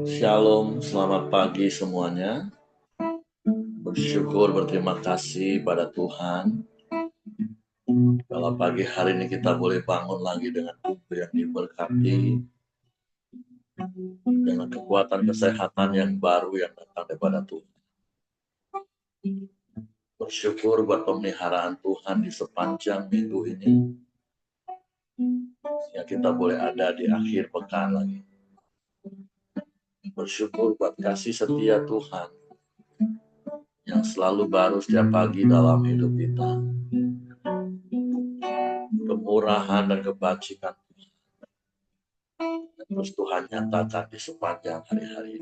Shalom, selamat pagi semuanya. Bersyukur, berterima kasih pada Tuhan. Kalau pagi hari ini kita boleh bangun lagi dengan tubuh yang diberkati, dengan kekuatan kesehatan yang baru yang datang daripada Tuhan. Bersyukur buat pemeliharaan Tuhan di sepanjang minggu ini, sehingga kita boleh ada di akhir pekan lagi. Bersyukur buat kasih setia Tuhan yang selalu baru setiap pagi dalam hidup kita. Kemurahan dan kebajikan terus Tuhan nyatakan di sepanjang hari-hari.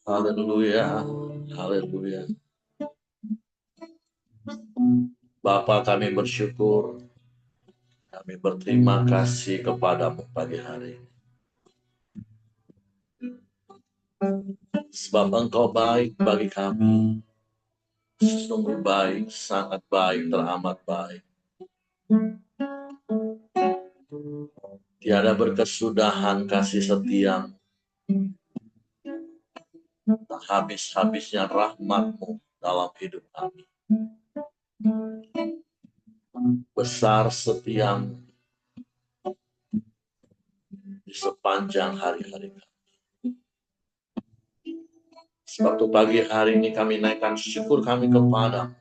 Haleluya, haleluya. Bapa, kami bersyukur, kami berterima kasih kepadamu pagi hari ini. Sebab Engkau baik bagi kami, sungguh baik, sangat baik, teramat baik. Tiada berkesudahan kasih setiamu, tak habis-habisnya rahmat-Mu dalam hidup kami. Besar setiamu di sepanjang hari-hari kami. Sebab pagi hari ini kami naikkan syukur kami kepada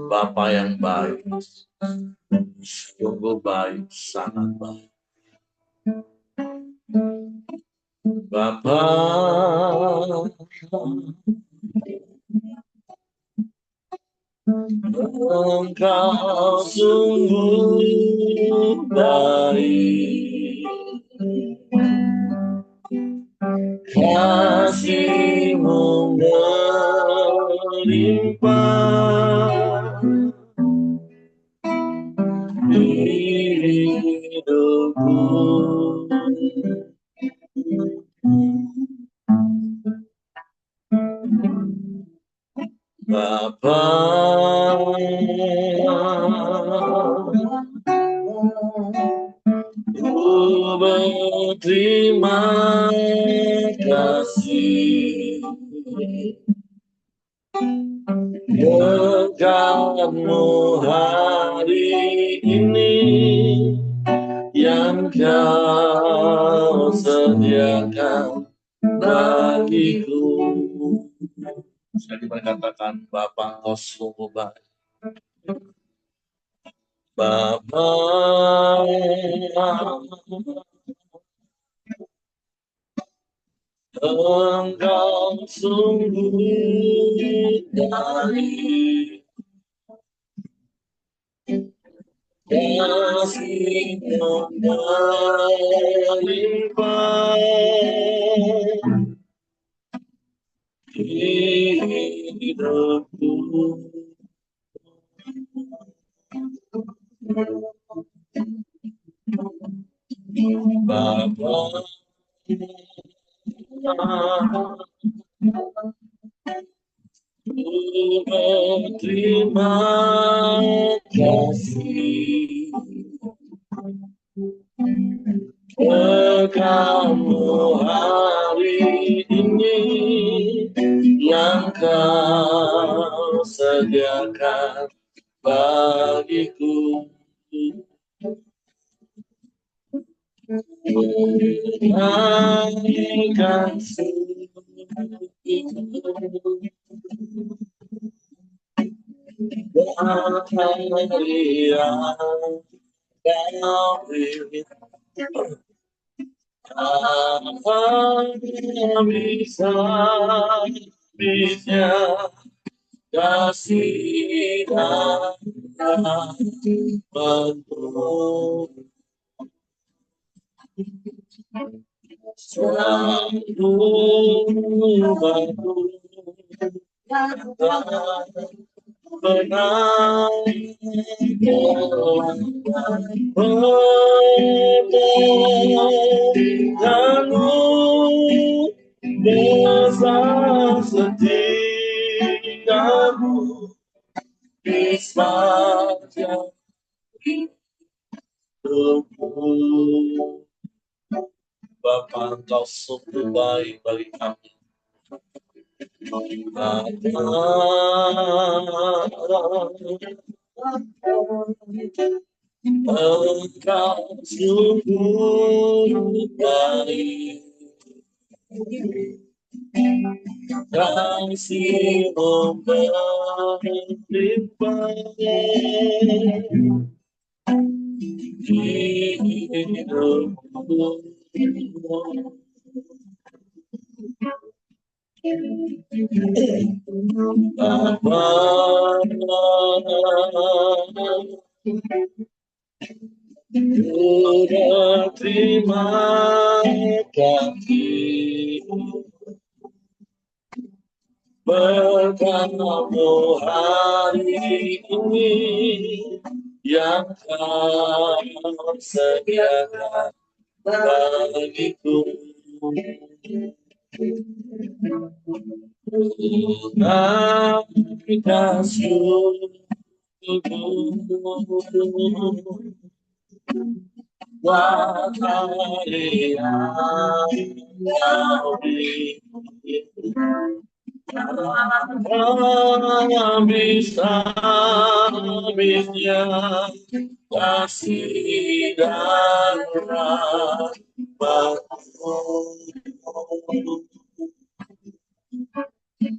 Bapa yang baik, sungguh baik, sangat baik. Bapa, Engkau sungguh baik, kasih-Mu melimpah di hidupku. Bapa, ku berterima kasih berkat-Mu hari ini yang Kau sediakan bagiku. Saya berkatakan, Bapa, Engkau sungguh baik. Bapa, Engkau sungguh baik, kasih-Mu melimpah di hidupku. Bapa, ku berterima kasih berkat-Mu hari ini yang Kau sediakan bagiku. Naikkan bahagia Kau pilih, bisa kasih rahmat-Mu selalu baru benar padamu besar setiamu di sepanjang hidupku. Bapa, Engkau sungguh baik bagi kami. Engkau sungguh baik, kasih-Mu melimpah hidupku. Bapa, ku berterima kasih berkat-Mu hari ini yang Kau sediakan bagiku. Terima syukur buat hari yang Kau beri. Habis-habisnya kasih dan rahmat-Mu.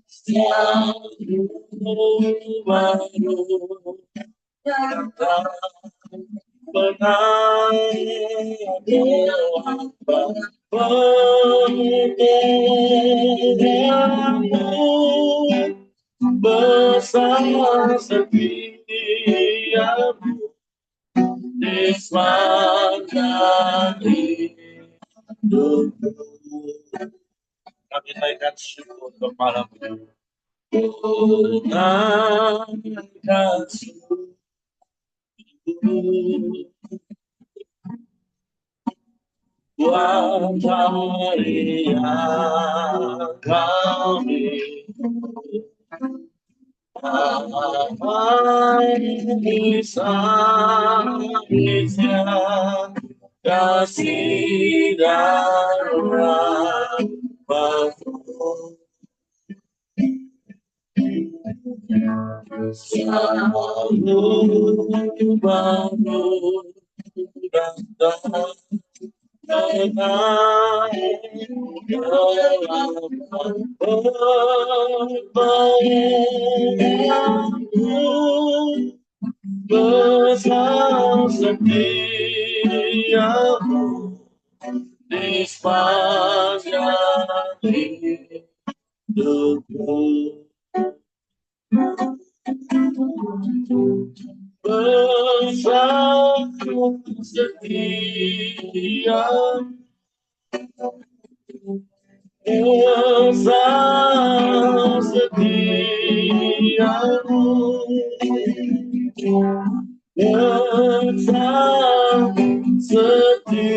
Selalu baru datang, pernah berlaku pemberian-Mu besar setia-Mu di sepanjang hidupku. Kami naikkan syukur kepada-Mu. Naikkan syukur buat hari yang Kau beri. Habis-habisnya kasih dan rahmat-Mu. Selalu baru datang, pernah berlaku pemberian-Mu besar setia-Mu di sepanjang hidupku. Besar setia, besar setia-Mu, besar setiamu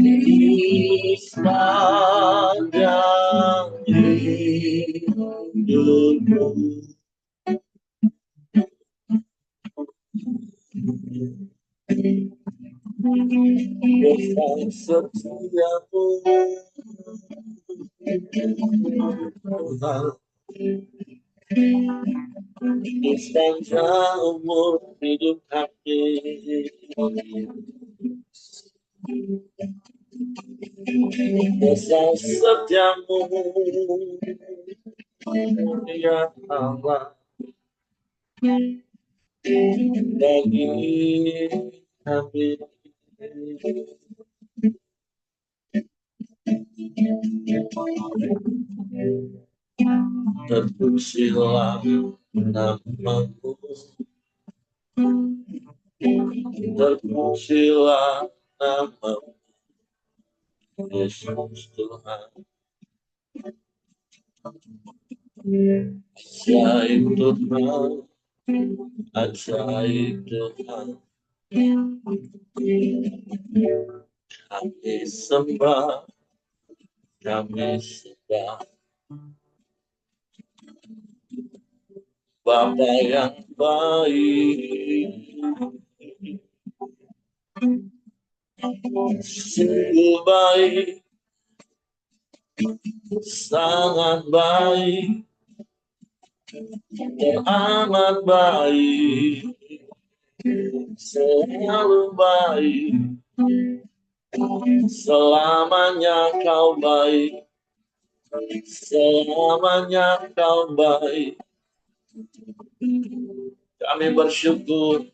di sepanjang hidupku. Besar setiamu di sepanjang umur hidup kami. Besar setiamu ya Allah bagi kami. Terpujilah nama-Mu, terpujilah nama-Mu, Yesus Tuhan. Ajaib Tuhan, ajaib Tuhan, kami sembah, kami sembah. Bapa yang baik, sungguh baik, sangat baik, amat baik, selalu baik, selamanya kau baik, selamanya kau baik. Kami bersyukur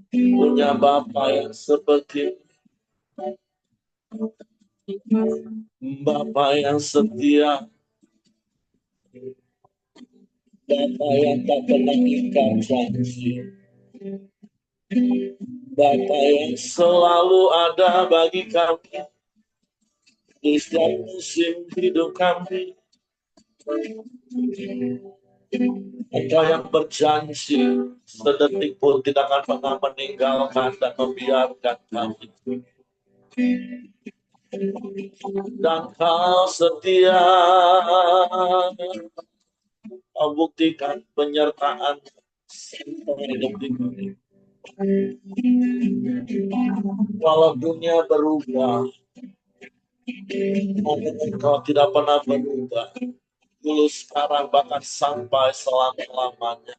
punya Bapa yang seperti, Bapa yang setia, Bapa yang tak pernah ingkar janji, Bapa yang selalu ada bagi kami di setiap musim hidup kami. Engkau yang berjanji sedetik pun tidak akan pernah meninggalkan dan membiarkan kami. Dan kau setia, kau buktikan penyertaan sampai detik ini. Walau dunia berubah, namun engkau tidak pernah berubah. Dulu, sekarang, bahkan sampai selama-lamanya.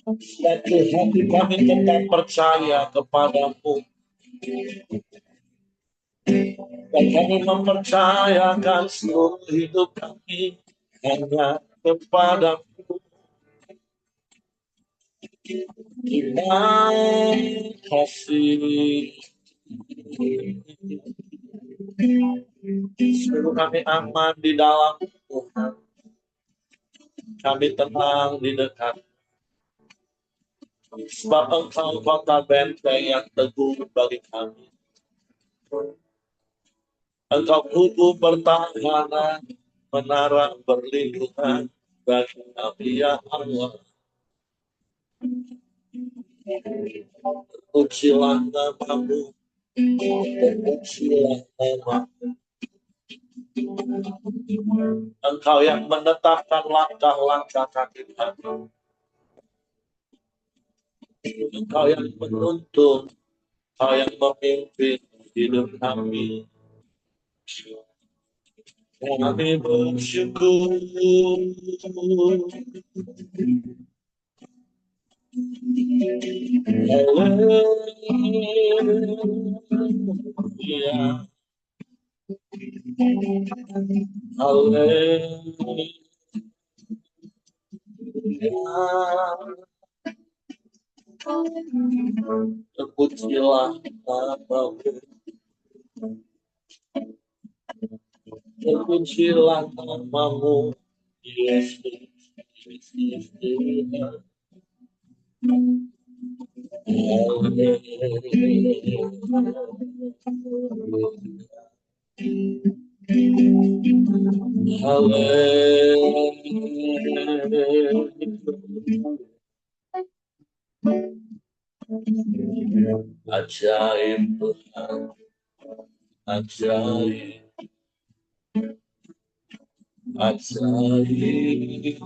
Satu hati kami tetap percaya kepadamu. Dan kami mempercayakan seluruh hidup kami hanya kepadamu. Terima kasih. Seluruh kami aman di dalam Tuhan. Kami tenang di dekat. Sebab Engkau kota benteng yang teguh bagi kami. Engkau kubu pertahanan, menara perlindungan bagi kami, ya Allah. Terpujilah namamu, terpujilah namamu. Engkau yang menetapkan langkah-langkah kaki kami. Engkau yang menuntun, Engkau yang memimpin hidup kami. Kami bersyukur. Haleluya. Terpujilah namamu, terpujilah namamu, Yesus, Yesus Tuhan. Ajaib Tuhan, ajaib, ajaib.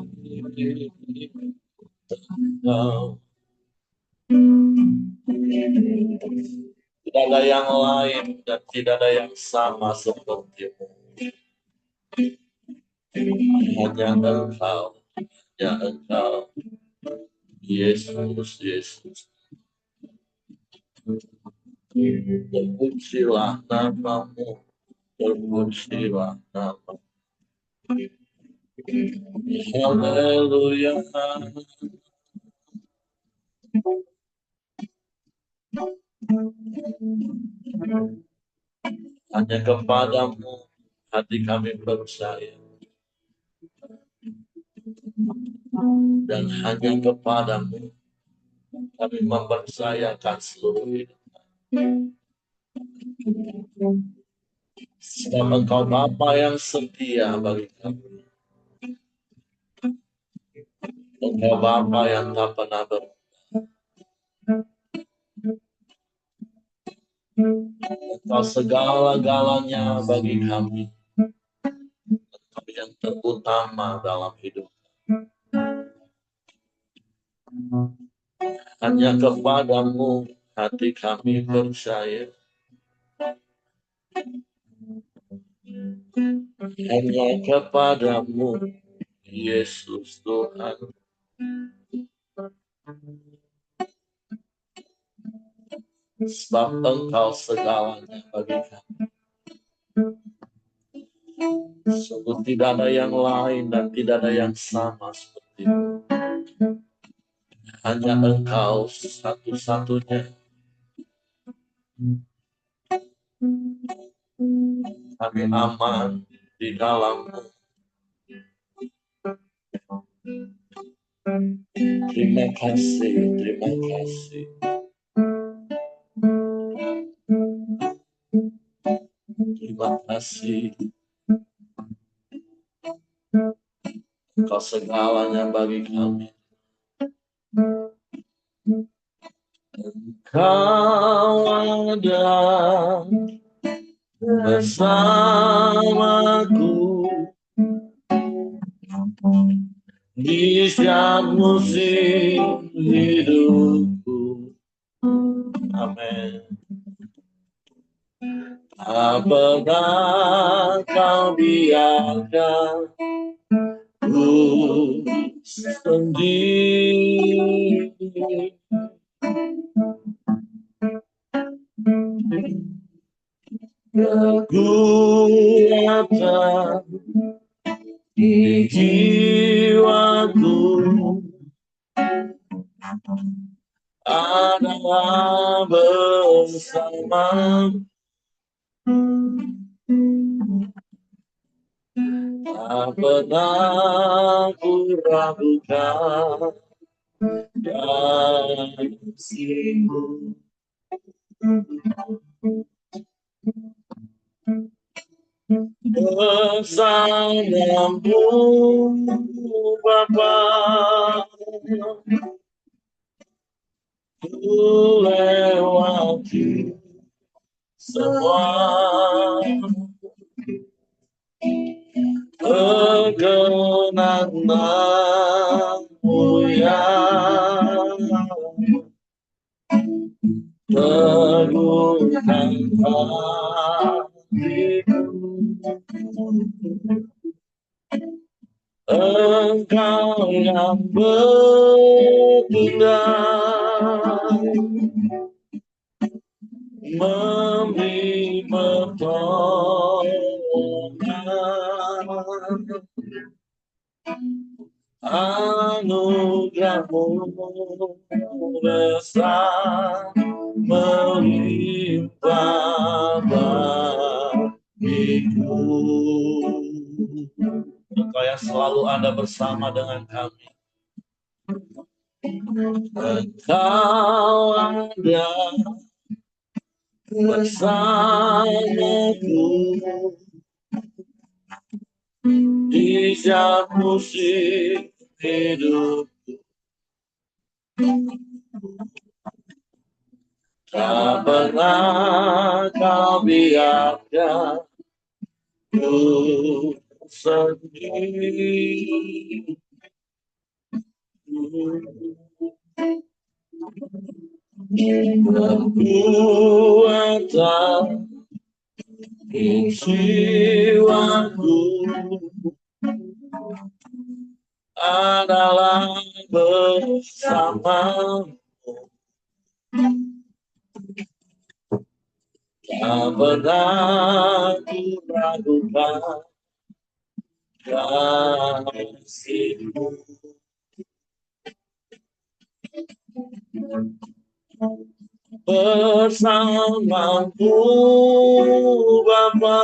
Tidak ada yang lain dan tidak ada yang sama sepertimu. Hanya Engkau, hanya Engkau, Yesus, Yesus. Terpujilah namamu, terpujilah namamu. Haleluya. Hanya kepadamu hati kami percaya. Dan hanya kepadamu kami mempercayakan seluruh hidup. Sebab Engkau Bapa yang setia bagi kami. Engkau Bapa yang tak pernah berubah. Engkau segala-galanya bagi kami. Engkau yang terutama dalam hidup. Hanya kepadamu hati kami percaya. Hanya kepadamu Yesus Tuhan. Sebab Engkau segalanya bagi kami. Sungguh tidak ada yang lain dan tidak ada yang sama seperti itu. Hanya Engkau satu-satunya. Kami aman di dalam-Mu. Terima kasih, terima kasih. Terima kasih. Engkau segalanya bagi kami. Engkau ada bersamaku di setiap musim hidupku. Amin. Tak pernah kau biarkan ku sendiri. Kekuatan di jiwaku adalah bersama. Tak pernah ku ragukan kasih-Mu. Bersama-Mu Bapa, ku lewati semua perkenanmu yang teguhkan hatiku. Engkau yang bertindak memberi pertolongan. Anugerah-Mu besar melimpah bagiku. Engkau yang selalu ada bersama dengan kami. Engkau ada bersamaku di setiap musim hidup. Tak pernah kau biarkan ku sendiri. Kekuatan di jiwaku adalah bersama-Mu. Tak pernah ku ragukan kasih-Mu. Bersama-Mu Bapa,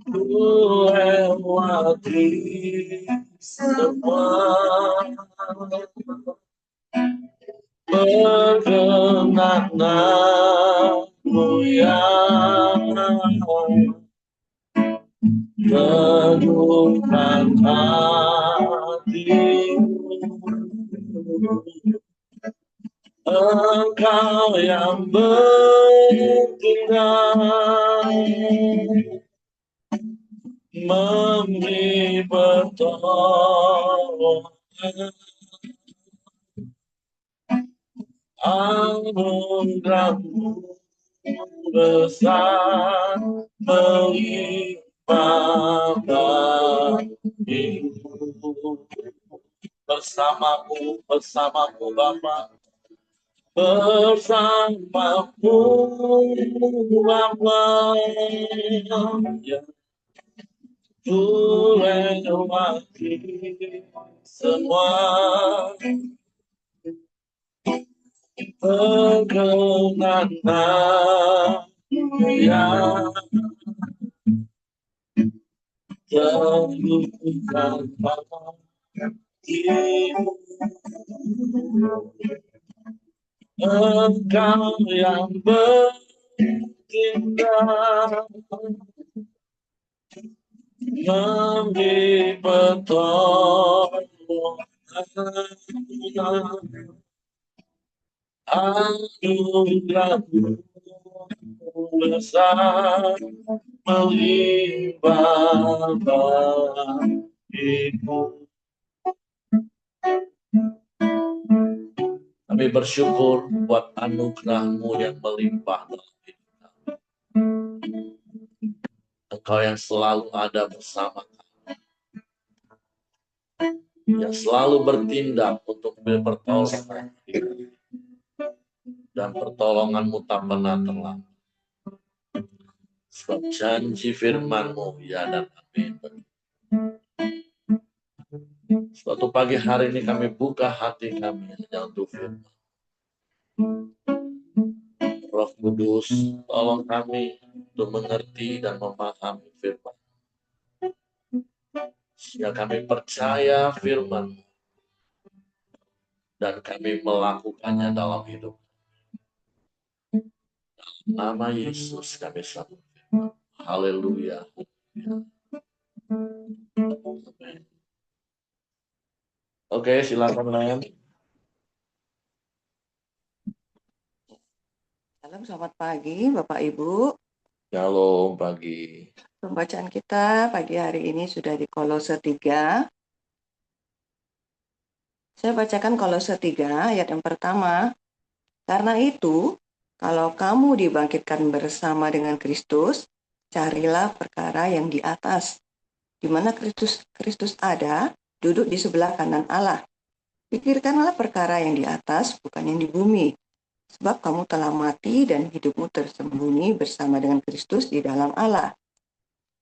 ku lewati semua perkenanmu yang teguhkan hatiku. Engkau yang bertindak, memberi pertolongan, anugerah-Mu besar melimpah bagiku. Bersamamu Bapa, bersamamu Bapa, ya ku lewati semua perkenanan yang terluka hatimu. Engkau yang bertindak, memberi pertolongan, anugerah-Mu besar melimpah bagiku. Kami bersyukur buat anugerah-Mu yang melimpah dalam hidup kami. Engkau yang selalu ada bersama kami, yang selalu bertindak untuk berpertolongan dan pertolongan-Mu tak pernah terlambat. Sebab janji firman-Mu ya dan amin. Suatu pagi hari ini kami buka hati kami hanya untuk firman. Roh Kudus, tolong kami untuk mengerti dan memahami firman, sehingga kami percaya firman dan kami melakukannya dalam hidup. Dalam nama Yesus kami sambut firman. Haleluya. Amin. Oke, silakan Len. Salam, selamat pagi Bapak Ibu. Shalom pagi. Pembacaan kita pagi hari ini sudah di Kolose 3. Saya bacakan Kolose 3 ayat yang pertama. Karena itu, kalau kamu dibangkitkan bersama dengan Kristus, carilah perkara yang di atas, di mana Kristus ada, duduk di sebelah kanan Allah. Pikirkanlah perkara yang di atas, bukan yang di bumi. Sebab kamu telah mati dan hidupmu tersembunyi bersama dengan Kristus di dalam Allah.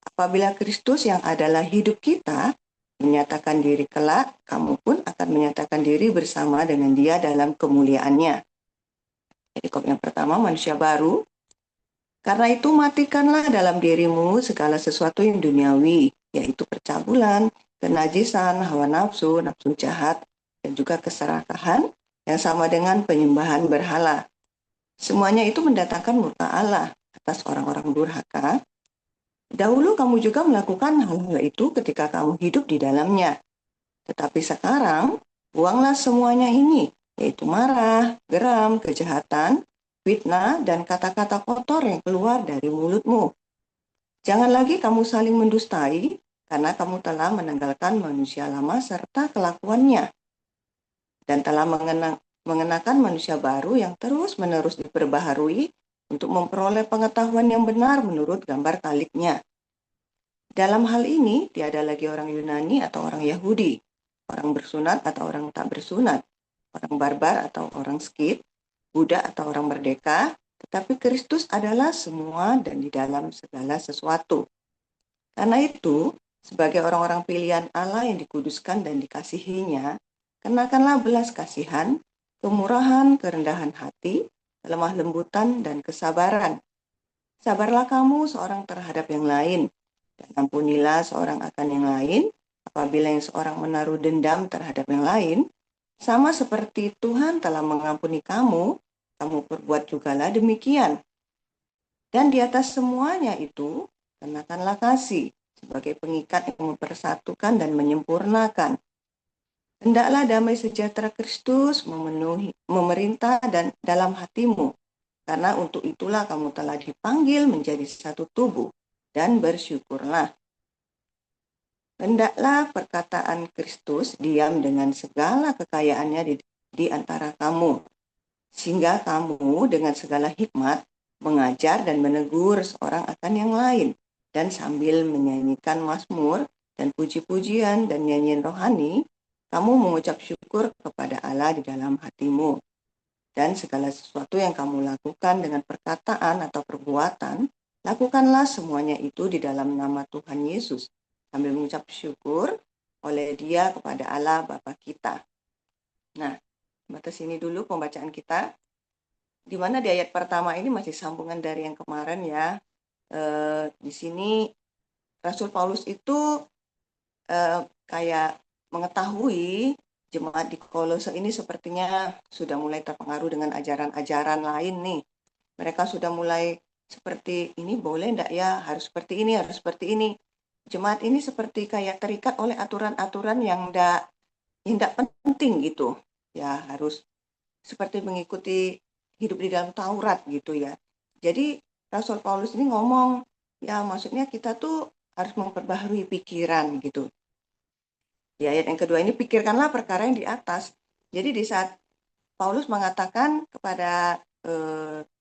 Apabila Kristus yang adalah hidup kita menyatakan diri kelak, kamu pun akan menyatakan diri bersama dengan Dia dalam kemuliaannya. Jadi kop yang pertama, manusia baru. Karena itu matikanlah dalam dirimu segala sesuatu yang duniawi, yaitu percabulan, kenajisan, hawa nafsu, nafsu jahat, dan juga keserakahan yang sama dengan penyembahan berhala. Semuanya itu mendatangkan murka Allah atas orang-orang durhaka. Dahulu kamu juga melakukan hal-hal itu ketika kamu hidup di dalamnya. Tetapi sekarang, buanglah semuanya ini, yaitu marah, geram, kejahatan, fitnah, dan kata-kata kotor yang keluar dari mulutmu. Jangan lagi kamu saling mendustai, karena kamu telah menanggalkan manusia lama serta kelakuannya, dan telah mengenakan manusia baru yang terus-menerus diperbaharui untuk memperoleh pengetahuan yang benar menurut gambar kaliknya. Dalam hal ini, tiada lagi orang Yunani atau orang Yahudi, orang bersunat atau orang tak bersunat, orang barbar atau orang Skit, budak atau orang merdeka, tetapi Kristus adalah semua dan di dalam segala sesuatu. Karena itu, sebagai orang-orang pilihan Allah yang dikuduskan dan dikasihinya, kenakanlah belas kasihan, kemurahan, kerendahan hati, lemah lembutan, dan kesabaran. Sabarlah kamu seorang terhadap yang lain, dan ampunilah seorang akan yang lain, apabila yang seorang menaruh dendam terhadap yang lain, sama seperti Tuhan telah mengampuni kamu, kamu perbuat jugalah demikian. Dan di atas semuanya itu, kenakanlah kasih sebagai pengikat yang mempersatukan dan menyempurnakan. Hendaklah damai sejahtera Kristus memerintah dan dalam hatimu, karena untuk itulah kamu telah dipanggil menjadi satu tubuh, dan bersyukurlah. Hendaklah perkataan Kristus diam dengan segala kekayaannya di antara kamu, sehingga kamu dengan segala hikmat mengajar dan menegur seorang akan yang lain, dan sambil menyanyikan mazmur dan puji-pujian dan nyanyian rohani, kamu mengucap syukur kepada Allah di dalam hatimu. Dan segala sesuatu yang kamu lakukan dengan perkataan atau perbuatan, lakukanlah semuanya itu di dalam nama Tuhan Yesus, sambil mengucap syukur oleh Dia kepada Allah Bapa kita. Nah, batas ini dulu pembacaan kita, di mana di ayat pertama ini masih sambungan dari yang kemarin ya. Di sini Rasul Paulus itu kayak mengetahui jemaat di Kolose ini sepertinya sudah mulai terpengaruh dengan ajaran-ajaran lain nih. Mereka sudah mulai seperti ini boleh enggak ya, harus seperti ini, harus seperti ini. Jemaat ini seperti kayak terikat oleh aturan-aturan yang enggak penting gitu. Ya, harus seperti mengikuti hidup di dalam Taurat gitu ya. Jadi Rasul Paulus ini ngomong, ya maksudnya kita tuh harus memperbaharui pikiran gitu. Di ayat yang kedua ini, pikirkanlah perkara yang di atas. Jadi di saat Paulus mengatakan kepada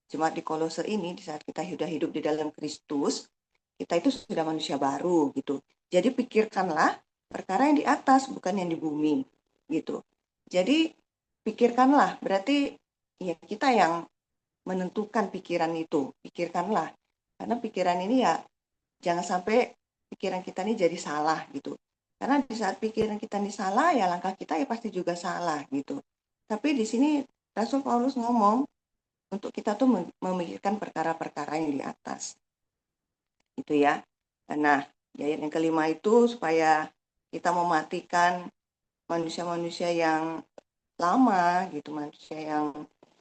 jemaat di Kolose ini, di saat kita sudah hidup di dalam Kristus, kita itu sudah manusia baru gitu. Jadi pikirkanlah perkara yang di atas, bukan yang di bumi gitu. Jadi pikirkanlah, berarti ya kita yang menentukan pikiran itu. Pikirkanlah, karena pikiran ini ya jangan sampai pikiran kita ini jadi salah gitu. Karena di saat pikiran kita ini salah, ya langkah kita ya pasti juga salah gitu. Tapi di sini Rasul Paulus ngomong untuk kita tuh memikirkan perkara-perkara yang di atas. Itu ya. Nah, di ayat yang kelima itu supaya kita mematikan manusia-manusia yang lama gitu, manusia yang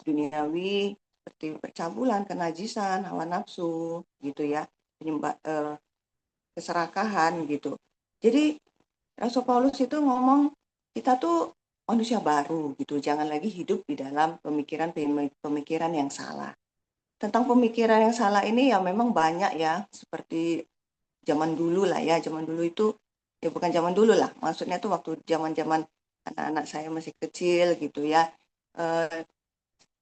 duniawi seperti percabulan, kenajisan, hawa nafsu gitu ya, keserakahan gitu. Jadi Rasul Paulus itu ngomong kita tuh manusia baru gitu, jangan lagi hidup di dalam pemikiran yang salah. Tentang pemikiran yang salah ini ya memang banyak ya, seperti zaman dulu lah ya, zaman dulu itu ya bukan zaman dulu lah, maksudnya tuh waktu zaman-zaman anak-anak saya masih kecil gitu ya. Eh,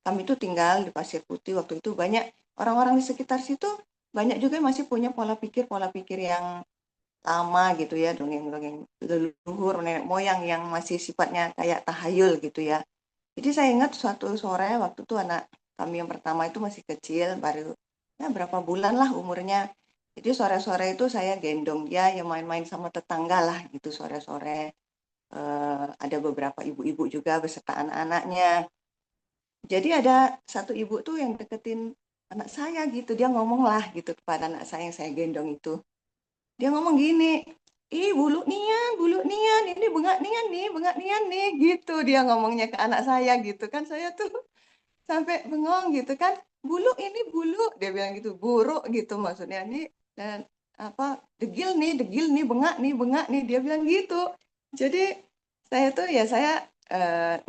Kami tuh tinggal di Pasir Putih waktu itu, banyak orang-orang di sekitar situ banyak juga yang masih punya pola pikir yang lama gitu ya, dongeng-dongeng leluhur nenek moyang yang masih sifatnya kayak tahayul gitu ya. Jadi saya ingat suatu sore waktu itu anak kami yang pertama itu masih kecil, baru ya berapa bulan lah umurnya. Jadi sore-sore itu saya gendong dia ya main-main sama tetangga lah gitu sore-sore. Ada beberapa ibu-ibu juga beserta anak-anaknya. Jadi ada satu ibu tuh yang deketin anak saya gitu, dia ngomong lah gitu kepada anak saya yang saya gendong itu. Dia ngomong gini, ih bulu nian, ini bengak nian nih, gitu dia ngomongnya ke anak saya gitu kan, saya tuh sampai bengong gitu kan, ini bulu, dia bilang gitu, buruk gitu maksudnya nih, dan apa, degil nih, bengak nih, dia bilang gitu. Jadi saya tuh ya saya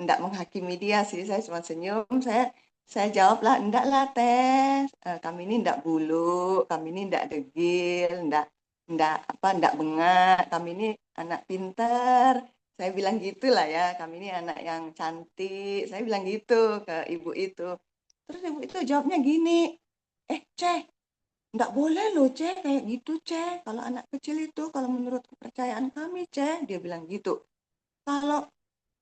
enggak menghakimi dia sih, saya cuma senyum, saya jawab lah, enggak lah teh, kami ini enggak bulu, kami ini enggak degil, enggak bengak, kami ini anak pinter. Saya bilang gitulah ya, kami ini anak yang cantik. Saya bilang gitu ke ibu itu. Terus ibu itu jawabnya gini, Ceh, enggak boleh loh Ceh, kayak gitu Ceh. Kalau anak kecil itu, kalau menurut kepercayaan kami Ceh, dia bilang gitu. Kalau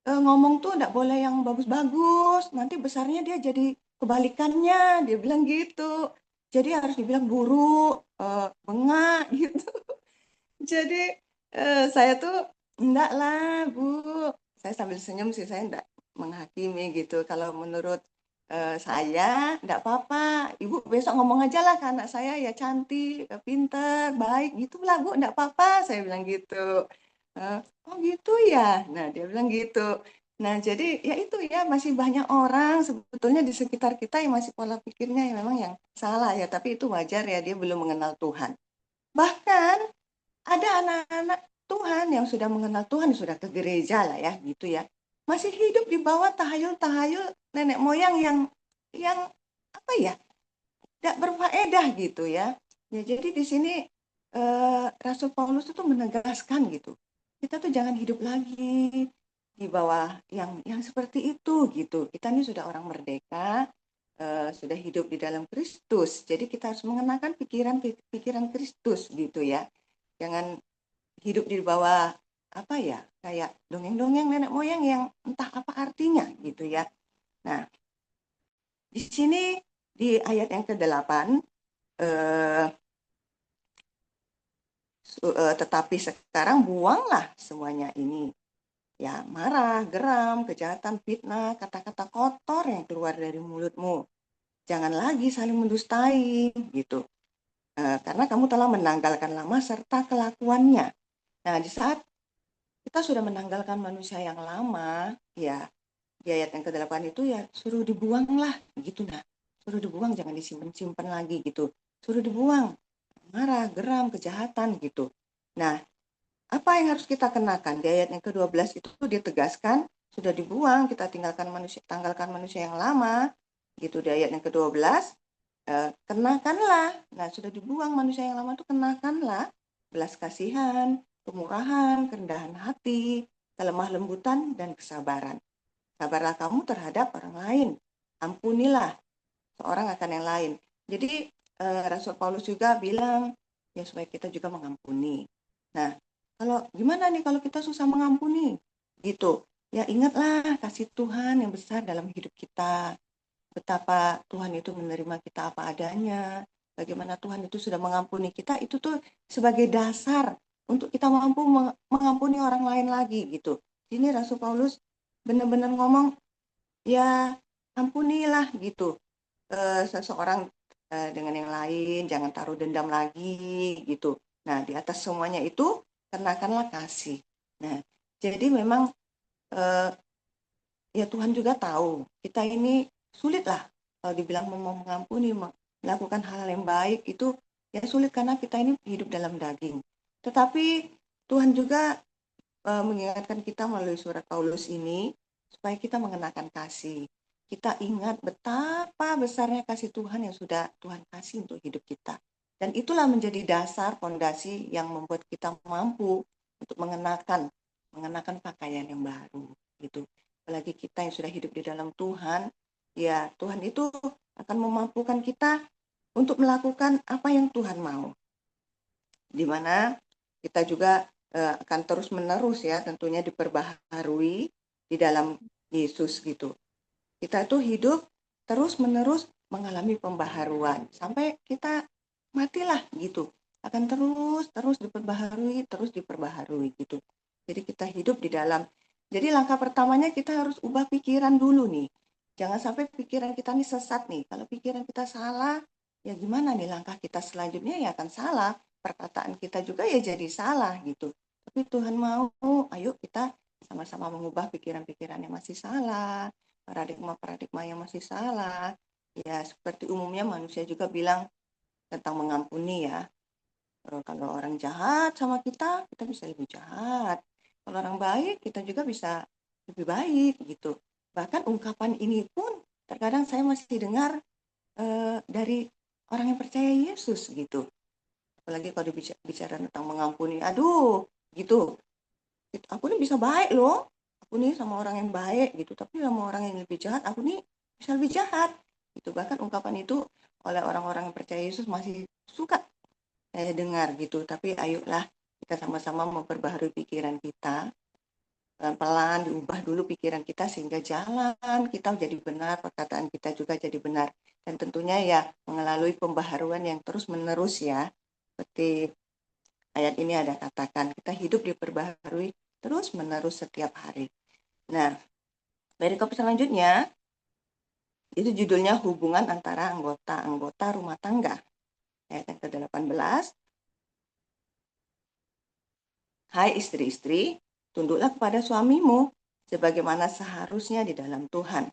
ngomong tuh enggak boleh yang bagus-bagus, nanti besarnya dia jadi kebalikannya, dia bilang gitu. Jadi harus dibilang buruk, bengak gitu. Jadi saya tuh enggak lah Bu, saya sambil senyum sih, saya enggak menghakimi gitu. Kalau menurut saya enggak apa-apa, Ibu besok ngomong aja lah ke anak saya ya cantik, pinter, baik gitu lah Bu, enggak apa-apa, saya bilang gitu. Eh, oh gitu ya, nah dia bilang gitu. Nah jadi ya itu ya masih banyak orang sebetulnya di sekitar kita yang masih pola pikirnya yang memang yang salah ya, tapi itu wajar ya dia belum mengenal Tuhan. Bahkan ada anak-anak Tuhan, yang sudah mengenal Tuhan, sudah ke gereja lah ya, gitu ya, masih hidup di bawah tahayul-tahayul nenek moyang yang apa ya, tidak berfaedah gitu ya. Ya jadi di sini Rasul Paulus itu menegaskan gitu, kita tuh jangan hidup lagi di bawah yang seperti itu gitu. Kita ini sudah orang merdeka, sudah hidup di dalam Kristus. Jadi kita harus mengenakan pikiran Kristus gitu ya. Jangan hidup di bawah apa ya, kayak dongeng-dongeng nenek moyang yang entah apa artinya gitu ya. Nah, di sini di ayat yang ke-8, tetapi sekarang buanglah semuanya ini. Ya, marah, geram, kejahatan, fitnah, kata-kata kotor yang keluar dari mulutmu. Jangan lagi saling mendustai gitu. Karena kamu telah menanggalkan lama serta kelakuannya. Nah, di saat kita sudah menanggalkan manusia yang lama, ya di ayat yang ke-8 itu ya suruh dibuang lah gitu. Nah, suruh dibuang, jangan disimpan-simpan lagi gitu. Suruh dibuang, marah, geram, kejahatan gitu. Nah, apa yang harus kita kenakan? Di ayat yang ke-12 itu ditegaskan sudah dibuang, kita tanggalkan manusia yang lama gitu. Di ayat yang ke-12 kenakanlah. Nah, sudah dibuang manusia yang lama itu, kenakanlah belas kasihan, kemurahan, kerendahan hati, kelemah lembutan, dan kesabaran. Sabarlah kamu terhadap orang lain. Ampunilah seorang akan yang lain. Jadi Rasul Paulus juga bilang ya supaya kita juga mengampuni. Nah, kalau gimana nih kalau kita susah mengampuni? Gitu. Ya ingatlah kasih Tuhan yang besar dalam hidup kita. Betapa Tuhan itu menerima kita apa adanya. Bagaimana Tuhan itu sudah mengampuni kita, itu tuh sebagai dasar untuk kita mampu mengampuni orang lain lagi gitu. Ini Rasul Paulus benar-benar ngomong, ya ampunilah gitu seseorang dengan yang lain, jangan taruh dendam lagi gitu. Nah, di atas semuanya itu kenakanlah kasih. Nah, jadi memang eh, ya Tuhan juga tahu kita ini sulit lah kalau dibilang mau mengampuni, melakukan hal yang baik itu ya sulit karena kita ini hidup dalam daging. Tetapi Tuhan juga mengingatkan kita melalui surat Paulus ini supaya kita mengenakan kasih. Kita ingat betapa besarnya kasih Tuhan yang sudah Tuhan kasih untuk hidup kita. Dan itulah menjadi dasar fondasi yang membuat kita mampu untuk mengenakan pakaian yang baru gitu. Apalagi kita yang sudah hidup di dalam Tuhan, ya Tuhan itu akan memampukan kita untuk melakukan apa yang Tuhan mau. Di mana kita juga akan terus-menerus ya tentunya diperbaharui di dalam Yesus gitu. Kita itu hidup terus-menerus mengalami pembaharuan sampai kita matilah gitu. Akan terus diperbaharui gitu. Jadi kita hidup di dalam. Jadi langkah pertamanya kita harus ubah pikiran dulu nih. Jangan sampai pikiran kita nih sesat nih. Kalau pikiran kita salah, ya gimana nih langkah kita selanjutnya ya akan salah. Perkataan kita juga ya jadi salah gitu. Tapi Tuhan mau, ayo kita sama-sama mengubah pikiran-pikiran yang masih salah, paradigma-paradigma yang masih salah. Ya seperti umumnya manusia juga bilang tentang mengampuni ya. Kalau orang jahat sama kita bisa lebih jahat. Kalau orang baik, kita juga bisa lebih baik gitu. Bahkan ungkapan ini pun terkadang saya masih dengar dari orang yang percaya Yesus gitu. Apalagi kalau bicara tentang mengampuni, aduh gitu. Aku nih bisa baik loh. Aku nih sama orang yang baik gitu. Tapi sama orang yang lebih jahat, aku nih bisa lebih jahat. Gitu. Bahkan ungkapan itu oleh orang-orang yang percaya Yesus masih suka saya dengar gitu. Tapi ayolah kita sama-sama memperbaharui pikiran kita. Pelan-pelan diubah dulu pikiran kita sehingga jalan kita jadi benar, perkataan kita juga jadi benar. Dan tentunya ya melalui pembaharuan yang terus-menerus ya. Seperti ayat ini ada katakan, kita hidup diperbaharui terus-menerus setiap hari. Nah, perikop selanjutnya, itu judulnya hubungan antara anggota-anggota rumah tangga. Ayat yang ke-18, hai istri-istri, tunduklah kepada suamimu, sebagaimana seharusnya di dalam Tuhan.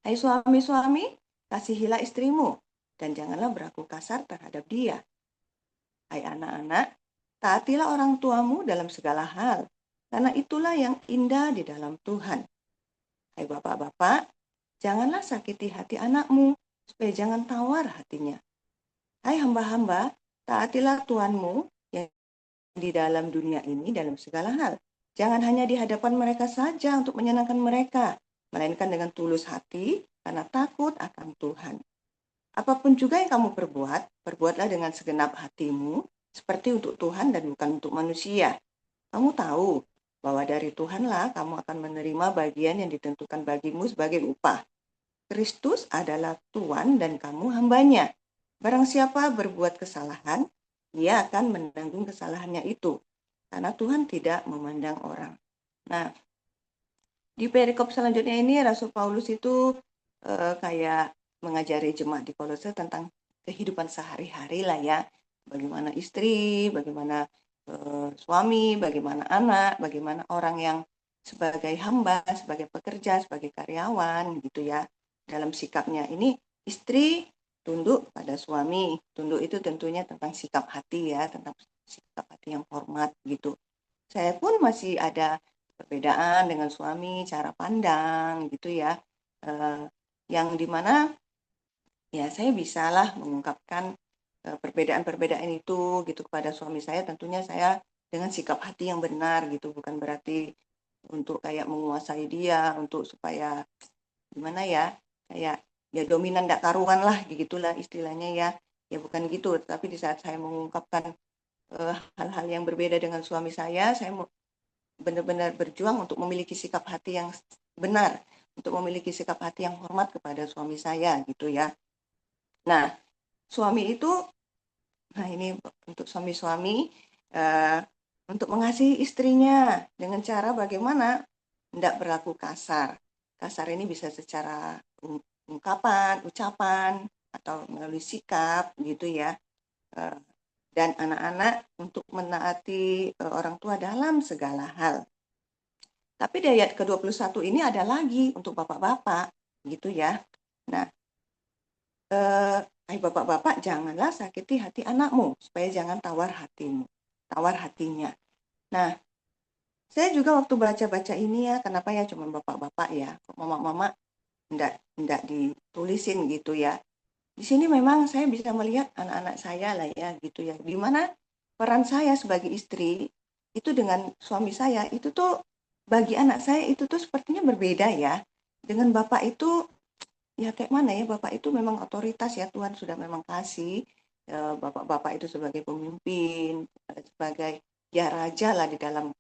Hai suami-suami, kasihilah istrimu, dan janganlah berlaku kasar terhadap dia. Hai anak-anak, taatilah orang tuamu dalam segala hal, karena itulah yang indah di dalam Tuhan. Hai bapak-bapak, janganlah sakiti hati anakmu, supaya jangan tawar hatinya. Hai hamba-hamba, taatilah Tuhanmu yang di dalam dunia ini dalam segala hal. Jangan hanya di hadapan mereka saja untuk menyenangkan mereka, melainkan dengan tulus hati karena takut akan Tuhan. Apapun juga yang kamu perbuat, perbuatlah dengan segenap hatimu, seperti untuk Tuhan dan bukan untuk manusia. Kamu tahu bahwa dari Tuhanlah kamu akan menerima bagian yang ditentukan bagimu sebagai upah. Kristus adalah Tuhan dan kamu hambanya. Barang siapa berbuat kesalahan, ia akan menanggung kesalahannya itu, karena Tuhan tidak memandang orang. Nah, di perikop selanjutnya ini Rasul Paulus itu kayak mengajari jemaat di Kolose tentang kehidupan sehari-hari lah ya. Bagaimana istri, bagaimana suami, bagaimana anak, bagaimana orang yang sebagai hamba, sebagai pekerja, sebagai karyawan gitu ya. Dalam sikapnya ini istri tunduk pada suami. Tunduk itu tentunya tentang sikap hati ya, tentang sikap hati yang hormat gitu. Saya pun masih ada perbedaan dengan suami, cara pandang gitu ya. Yang dimana ya saya bisalah mengungkapkan perbedaan-perbedaan itu gitu kepada suami saya. Tentunya saya dengan sikap hati yang benar gitu, bukan berarti untuk kayak menguasai dia, untuk supaya gimana ya, kayak ya dominan tak karuan lah gitulah istilahnya ya. Ya bukan gitu, tapi di saat saya mengungkapkan hal-hal yang berbeda dengan suami saya benar-benar berjuang untuk memiliki sikap hati yang benar, untuk memiliki sikap hati yang hormat kepada suami saya gitu ya. Nah, suami itu, nah ini untuk suami-suami, uh, untuk mengasihi istrinya dengan cara bagaimana tidak berlaku kasar. Kasar ini bisa secara ungkapan, ucapan, atau melalui sikap gitu ya. Dan anak-anak untuk menaati orang tua dalam segala hal. Tapi di ayat ke-21 ini ada lagi untuk bapak-bapak gitu ya. Nah, hai bapak-bapak, janganlah sakiti hati anakmu supaya jangan tawar hatinya. Nah, saya juga waktu baca-baca ini ya, kenapa ya cuma bapak-bapak ya, kok mama-mama enggak ditulisin gitu ya. Di sini memang saya bisa melihat anak-anak saya lah ya gitu ya. Di mana peran saya sebagai istri itu dengan suami saya itu tuh bagi anak saya itu tuh sepertinya berbeda ya. Dengan bapak itu ya kayak mana ya, bapak itu memang otoritas ya, Tuhan sudah memang kasih bapak-bapak itu sebagai pemimpin, sebagai ya raja lah di dalam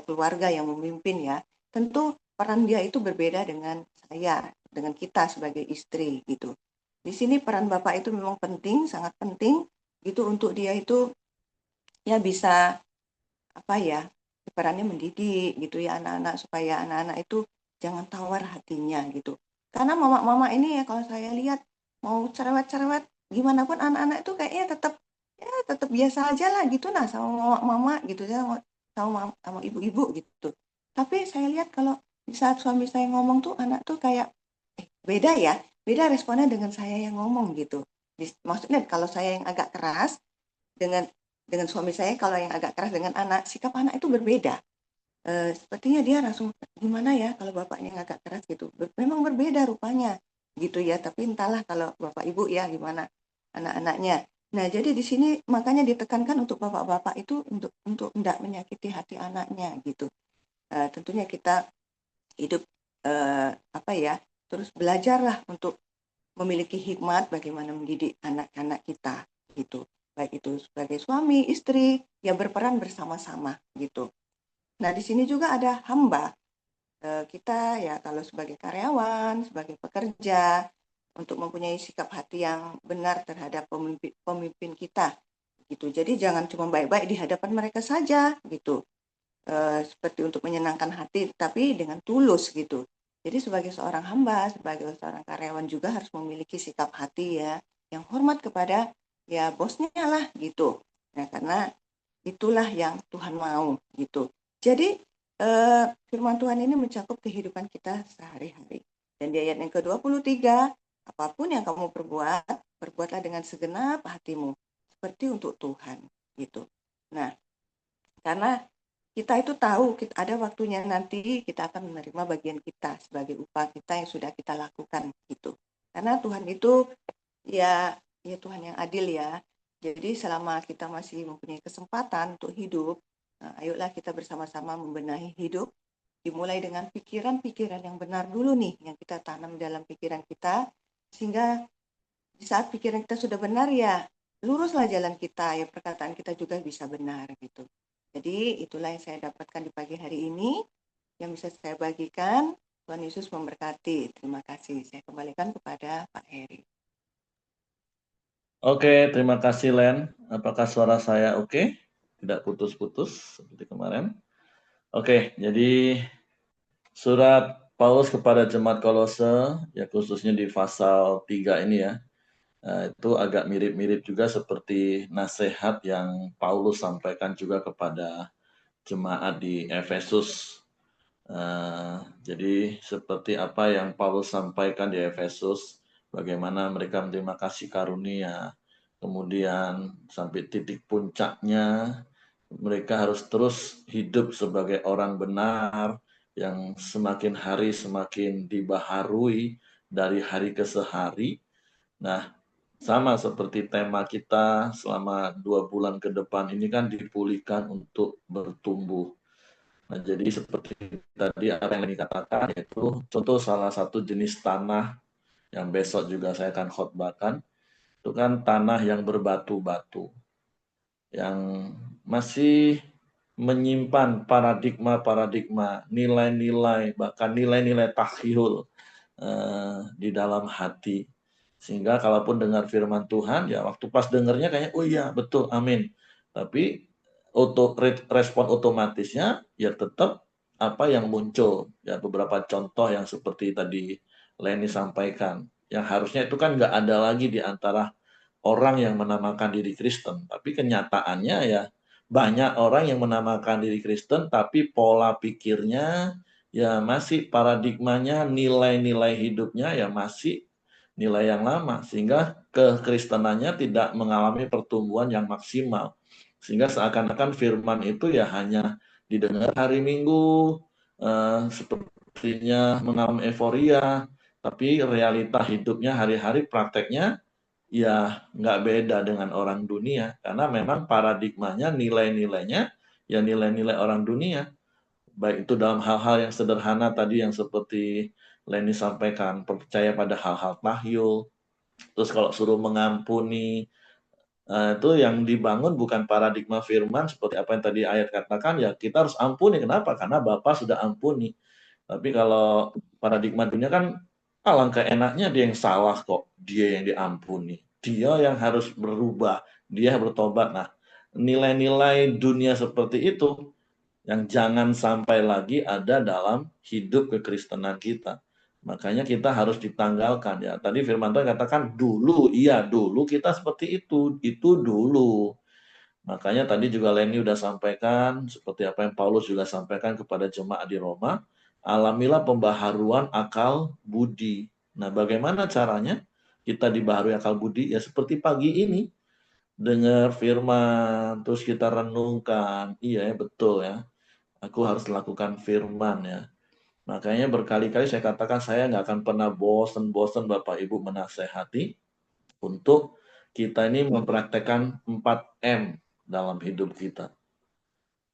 keluarga yang memimpin ya. Tentu peran dia itu berbeda dengan saya, dengan kita sebagai istri gitu. Di sini peran bapak itu memang penting, sangat penting gitu untuk dia itu ya bisa apa ya, perannya mendidik gitu ya anak-anak supaya anak-anak itu jangan tawar hatinya gitu. Karena mama-mama ini ya kalau saya lihat mau cerewet-cerewet gimana pun anak-anak itu kayaknya tetap biasa aja lah gitu nah sama mama-mama gitu ya sama ibu-ibu gitu. Tapi saya lihat kalau di saat suami saya ngomong tuh anak tuh kayak beda ya, beda responnya dengan saya yang ngomong gitu. Maksudnya kalau saya yang agak keras dengan suami saya, kalau yang agak keras dengan anak, sikap anak itu berbeda. Sepertinya dia langsung gimana ya kalau bapaknya yang agak keras gitu. Memang berbeda rupanya gitu ya. Tapi entahlah kalau bapak ibu ya gimana anak-anaknya. Nah jadi di sini makanya ditekankan untuk bapak-bapak itu untuk tidak menyakiti hati anaknya gitu. Tentunya kita hidup apa ya terus belajarlah untuk memiliki hikmat bagaimana mendidik anak-anak kita gitu. Baik itu sebagai suami, istri, ya berperan bersama-sama gitu. Nah, di sini juga ada hamba. Kita ya kalau sebagai karyawan, sebagai pekerja, untuk mempunyai sikap hati yang benar terhadap pemimpin kita gitu. Jadi jangan cuma baik-baik di hadapan mereka saja gitu. Seperti untuk menyenangkan hati, tapi dengan tulus gitu. Jadi sebagai seorang hamba, sebagai seorang karyawan juga harus memiliki sikap hati ya, yang hormat kepada ya bosnya lah gitu. Nah, karena itulah yang Tuhan mau gitu. Jadi firman Tuhan ini mencakup kehidupan kita sehari-hari. Dan di ayat yang ke-23, apapun yang kamu perbuat, perbuatlah dengan segenap hatimu, seperti untuk Tuhan gitu. Nah, Karena kita itu tahu ada waktunya nanti kita akan menerima bagian kita sebagai upah kita yang sudah kita lakukan gitu. Karena Tuhan itu ya Tuhan yang adil ya. Jadi selama kita masih mempunyai kesempatan untuk hidup, ayolah kita bersama-sama membenahi hidup, dimulai dengan pikiran-pikiran yang benar dulu nih, yang kita tanam dalam pikiran kita, sehingga di saat pikiran kita sudah benar ya, luruslah jalan kita, ya perkataan kita juga bisa benar gitu. Jadi itulah yang saya dapatkan di pagi hari ini, yang bisa saya bagikan. Tuhan Yesus memberkati. Terima kasih. Saya kembalikan kepada Pak Heri. Oke, terima kasih Len. Apakah suara saya oke? Tidak putus-putus seperti kemarin. Oke, jadi surat Paulus kepada jemaat Kolose, ya khususnya di pasal 3 ini ya, itu agak mirip-mirip juga seperti nasihat yang Paulus sampaikan juga kepada jemaat di Efesus. Jadi seperti apa yang Paulus sampaikan di Efesus, bagaimana mereka menerima kasih karunia, kemudian sampai titik puncaknya mereka harus terus hidup sebagai orang benar yang semakin hari semakin dibaharui dari hari ke hari. Nah, sama seperti tema kita selama 2 bulan ke depan ini kan dipulihkan untuk bertumbuh. Nah, jadi seperti tadi apa yang dikatakan, yaitu contoh salah satu jenis tanah yang besok juga saya akan khotbahkan, itu kan tanah yang berbatu-batu, yang masih menyimpan paradigma-paradigma, nilai-nilai, bahkan nilai-nilai takhayul di dalam hati. Sehingga kalaupun dengar firman Tuhan, ya waktu pas dengarnya kayaknya, oh iya betul, amin. Tapi respon otomatisnya ya tetap apa yang muncul. Ya beberapa contoh yang seperti tadi Leni sampaikan. Yang harusnya itu kan nggak ada lagi di antara orang yang menamakan diri Kristen. Tapi kenyataannya ya banyak orang yang menamakan diri Kristen, tapi pola pikirnya ya masih paradigmanya, nilai-nilai hidupnya ya masih nilai yang lama. Sehingga kekristenannya tidak mengalami pertumbuhan yang maksimal. Sehingga seakan-akan firman itu ya hanya didengar hari Minggu, sepertinya mengalami euforia, tapi realita hidupnya hari-hari prakteknya ya nggak beda dengan orang dunia, karena memang paradigmanya, nilai-nilainya ya nilai-nilai orang dunia, baik itu dalam hal-hal yang sederhana tadi yang seperti Leni sampaikan, percaya pada hal-hal tahyul, terus kalau suruh mengampuni, itu yang dibangun bukan paradigma firman seperti apa yang tadi ayat katakan, ya kita harus ampuni. Kenapa? Karena Bapa sudah ampuni. Tapi kalau paradigma dunia kan alangkah enaknya dia yang salah kok, dia yang diampuni, dia yang harus berubah, dia bertobat. Nah, nilai-nilai dunia seperti itu yang jangan sampai lagi ada dalam hidup kekristenan kita. Makanya kita harus ditanggalkan ya. Tadi firman Tuhan katakan dulu, iya dulu kita seperti itu dulu. Makanya tadi juga Leni udah sampaikan, seperti apa yang Paulus juga sampaikan kepada jemaat di Roma, alamilah pembaharuan akal budi. Nah, bagaimana caranya kita dibaharui akal budi? Ya seperti pagi ini, dengar firman, terus kita renungkan, iya ya betul ya, aku harus lakukan firman ya. Makanya berkali-kali saya katakan saya nggak akan pernah bosan-bosan Bapak Ibu menasehati untuk kita ini mempraktekkan 4M dalam hidup kita.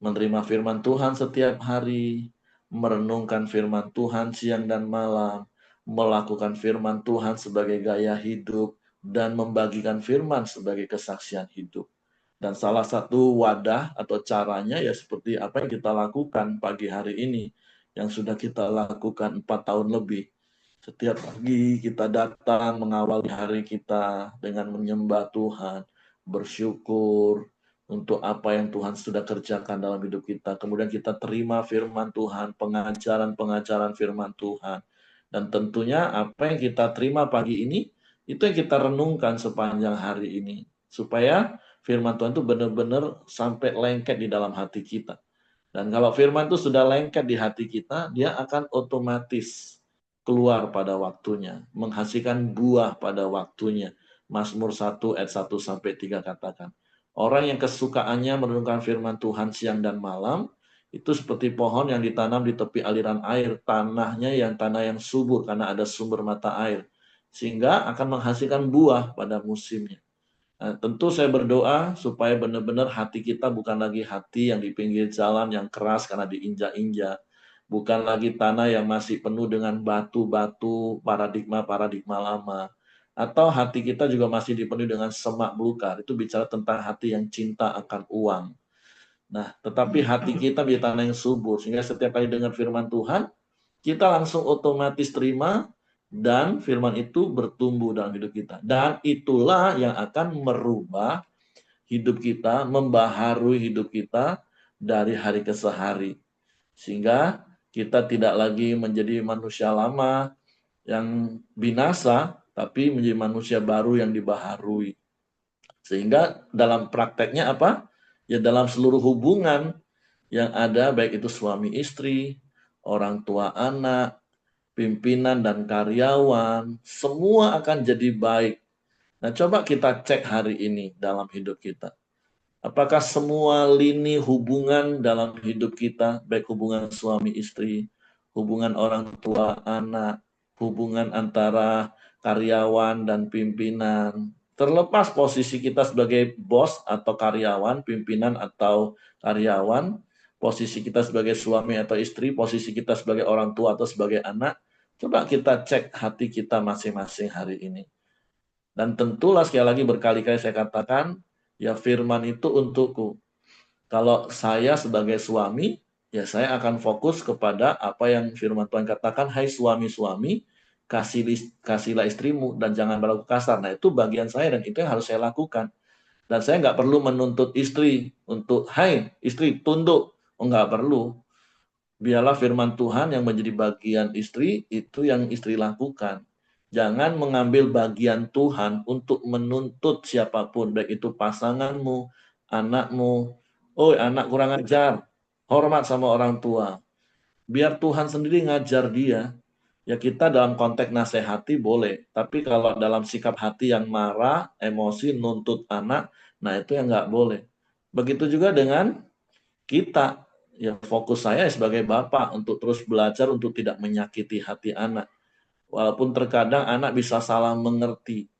Menerima firman Tuhan setiap hari, merenungkan firman Tuhan siang dan malam, melakukan firman Tuhan sebagai gaya hidup, dan membagikan firman sebagai kesaksian hidup. Dan salah satu wadah atau caranya ya seperti apa yang kita lakukan pagi hari ini, yang sudah kita lakukan 4 tahun lebih. Setiap pagi kita datang mengawali hari kita dengan menyembah Tuhan, bersyukur untuk apa yang Tuhan sudah kerjakan dalam hidup kita. Kemudian kita terima firman Tuhan, pengajaran-pengajaran firman Tuhan. Dan tentunya apa yang kita terima pagi ini, itu yang kita renungkan sepanjang hari ini. Supaya firman Tuhan itu benar-benar sampai lengket di dalam hati kita. Dan kalau firman itu sudah lengket di hati kita, dia akan otomatis keluar pada waktunya, menghasilkan buah pada waktunya. Mazmur 1 ayat 1 sampai 3 katakan, Orang yang kesukaannya merenungkan firman Tuhan siang dan malam, itu seperti pohon yang ditanam di tepi aliran air, tanah yang subur karena ada sumber mata air, sehingga akan menghasilkan buah pada musimnya. Nah, tentu saya berdoa supaya benar-benar hati kita bukan lagi hati yang di pinggir jalan yang keras karena diinjak-injak, bukan lagi tanah yang masih penuh dengan batu-batu, paradigma-paradigma lama, atau hati kita juga masih dipenuhi dengan semak belukar. Itu bicara tentang hati yang cinta akan uang. Nah, tetapi hati kita di tanah yang subur, sehingga setiap kali dengar firman Tuhan, kita langsung otomatis terima, dan firman itu bertumbuh dalam hidup kita. Dan itulah yang akan merubah hidup kita, membaharui hidup kita dari hari ke hari. Sehingga kita tidak lagi menjadi manusia lama yang binasa, tapi menjadi manusia baru yang dibaharui. Sehingga dalam prakteknya apa? Ya dalam seluruh hubungan yang ada, baik itu suami istri, orang tua anak, pimpinan dan karyawan, semua akan jadi baik. Nah, coba kita cek hari ini dalam hidup kita. Apakah semua lini hubungan dalam hidup kita, baik hubungan suami istri, hubungan orang tua anak, hubungan antara karyawan dan pimpinan, terlepas posisi kita sebagai bos atau karyawan, pimpinan atau karyawan, posisi kita sebagai suami atau istri, posisi kita sebagai orang tua atau sebagai anak, coba kita cek hati kita masing-masing hari ini. Dan tentulah sekali lagi berkali-kali saya katakan, ya firman itu untukku. Kalau saya sebagai suami, ya saya akan fokus kepada apa yang firman Tuhan katakan, hai suami-suami, kasihlah istrimu dan jangan berlaku kasar. Nah itu bagian saya dan itu yang harus saya lakukan. Dan saya nggak perlu menuntut istri untuk, hai istri tunduk. Oh, nggak perlu. Biarlah firman Tuhan yang menjadi bagian istri, itu yang istri lakukan. Jangan mengambil bagian Tuhan untuk menuntut siapapun, baik itu pasanganmu, anakmu. Oh, anak kurang ajar, hormat sama orang tua. Biar Tuhan sendiri ngajar dia. Ya kita dalam konteks nasihati boleh, tapi kalau dalam sikap hati yang marah, emosi, nuntut anak, nah itu yang nggak boleh. Begitu juga dengan kita. Ya fokus saya sebagai bapak untuk terus belajar untuk tidak menyakiti hati anak. Walaupun terkadang anak bisa salah mengerti.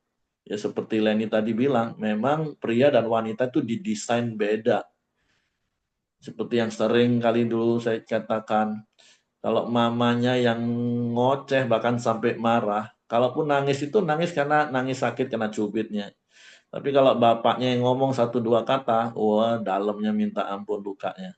Ya seperti Leni tadi bilang, memang pria dan wanita itu didesain beda. Seperti yang sering kali dulu saya katakan, kalau mamanya yang ngoceh bahkan sampai marah, kalaupun nangis itu nangis karena nangis sakit kena cubitnya. Tapi kalau bapaknya yang ngomong satu dua kata, wah dalamnya minta ampun lukanya.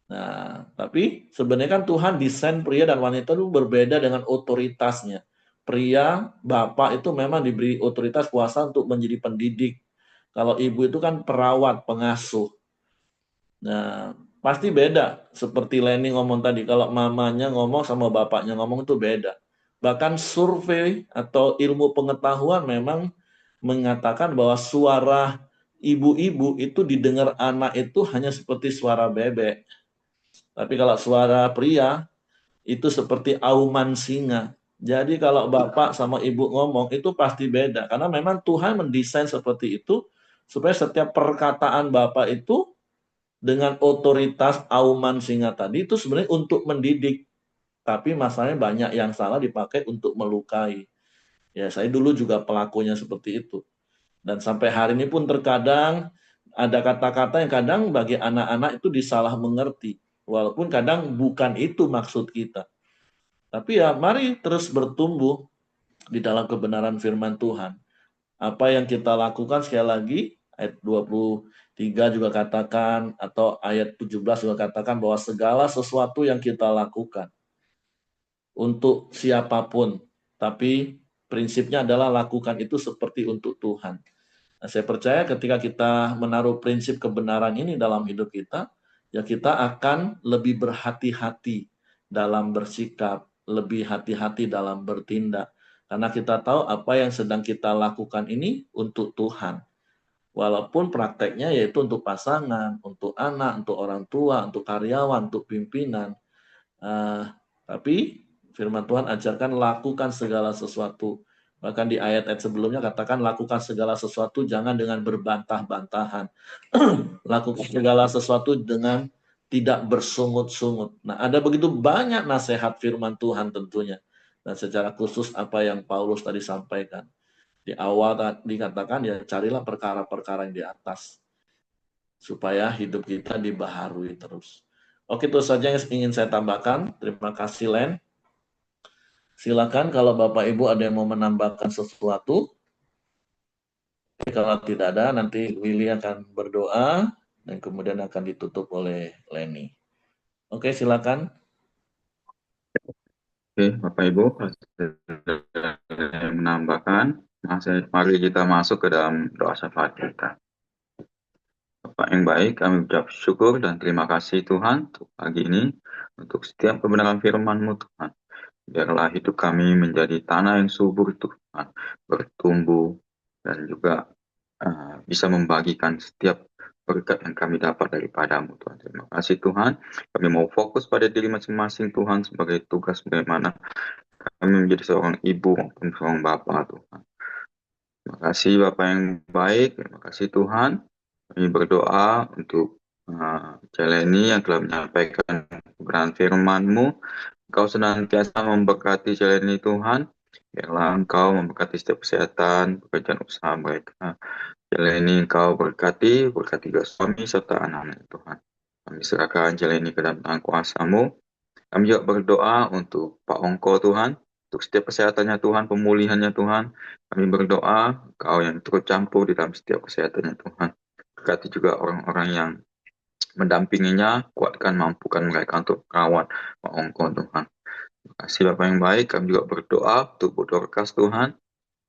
Nah, tapi sebenarnya kan Tuhan desain pria dan wanita itu berbeda dengan otoritasnya. Pria, bapak itu memang diberi otoritas kuasa untuk menjadi pendidik. Kalau ibu itu kan perawat, pengasuh. Nah, pasti beda. Seperti Leni ngomong tadi, kalau mamanya ngomong sama bapaknya ngomong itu beda. Bahkan survei atau ilmu pengetahuan memang mengatakan bahwa suara ibu-ibu itu didengar anak itu hanya seperti suara bebek. Tapi kalau suara pria, itu seperti auman singa. Jadi kalau bapak sama ibu ngomong, itu pasti beda. Karena memang Tuhan mendesain seperti itu, supaya setiap perkataan bapak itu, dengan otoritas auman singa tadi, itu sebenarnya untuk mendidik. Tapi masalahnya banyak yang salah dipakai untuk melukai. Ya, saya dulu juga pelakunya seperti itu. Dan sampai hari ini pun terkadang ada kata-kata yang kadang bagi anak-anak itu disalah mengerti. Walaupun kadang bukan itu maksud kita. Tapi ya mari terus bertumbuh di dalam kebenaran firman Tuhan. Apa yang kita lakukan sekali lagi, ayat 23 juga katakan, atau ayat 17 juga katakan bahwa segala sesuatu yang kita lakukan untuk siapapun, tapi prinsipnya adalah lakukan itu seperti untuk Tuhan. Nah, saya percaya ketika kita menaruh prinsip kebenaran ini dalam hidup kita, ya kita akan lebih berhati-hati dalam bersikap, lebih hati-hati dalam bertindak. Karena kita tahu apa yang sedang kita lakukan ini untuk Tuhan. Walaupun prakteknya yaitu untuk pasangan, untuk anak, untuk orang tua, untuk karyawan, untuk pimpinan. Tapi firman Tuhan ajarkan lakukan segala sesuatu Bahkan di ayat-ayat sebelumnya katakan lakukan segala sesuatu jangan dengan berbantah-bantahan. Lakukan segala sesuatu dengan tidak bersungut-sungut. Nah, ada begitu banyak nasihat firman Tuhan tentunya. Dan secara khusus apa yang Paulus tadi sampaikan. Di awal dikatakan ya carilah perkara-perkara yang di atas. Supaya hidup kita dibaharui terus. Oke, itu saja yang ingin saya tambahkan. Terima kasih, Len. Silakan kalau Bapak Ibu ada yang mau menambahkan sesuatu. Kalau tidak ada, nanti Willy akan berdoa dan kemudian akan ditutup oleh Lenny. Oke, silakan. Oke, Bapak Ibu, saya menambahkan, mari kita masuk ke dalam doa syafaat kita. Bapak yang baik, kami ucap syukur dan terima kasih Tuhan untuk pagi ini, untuk setiap kebenaran firman-Mu Tuhan. Biarlah hidup kami menjadi tanah yang subur Tuhan, bertumbuh dan juga bisa membagikan setiap berkat yang kami dapat daripada-Mu Tuhan. Terima kasih Tuhan. Kami mau fokus pada diri masing-masing Tuhan sebagai tugas bagaimana kami menjadi seorang ibu maupun seorang bapak Tuhan. Terima kasih Bapak yang baik. Terima kasih Tuhan. Kami berdoa untuk Celeni yang telah menyampaikan kebenaran firman-Mu. Engkau senantiasa memberkati Celeni Tuhan. Biarlah Engkau memberkati setiap kesehatan, pekerjaan usaha mereka. Celeni Engkau berkati juga suami serta anak-anak Tuhan. Kami serahkan Celeni ke dalam tangan kuasa-Mu. Kami juga berdoa untuk Pak Ongko Tuhan, untuk setiap kesehatannya Tuhan, pemulihannya Tuhan. Kami berdoa, Kau yang turut campur di dalam setiap kesehatannya Tuhan. Berkati juga orang-orang yang mendampinginya, kuatkan, mampukan mereka untuk merawat Pak Ongko Tuhan. Terima kasih Bapak yang baik, kami juga berdoa untuk Bu Dorcas Tuhan.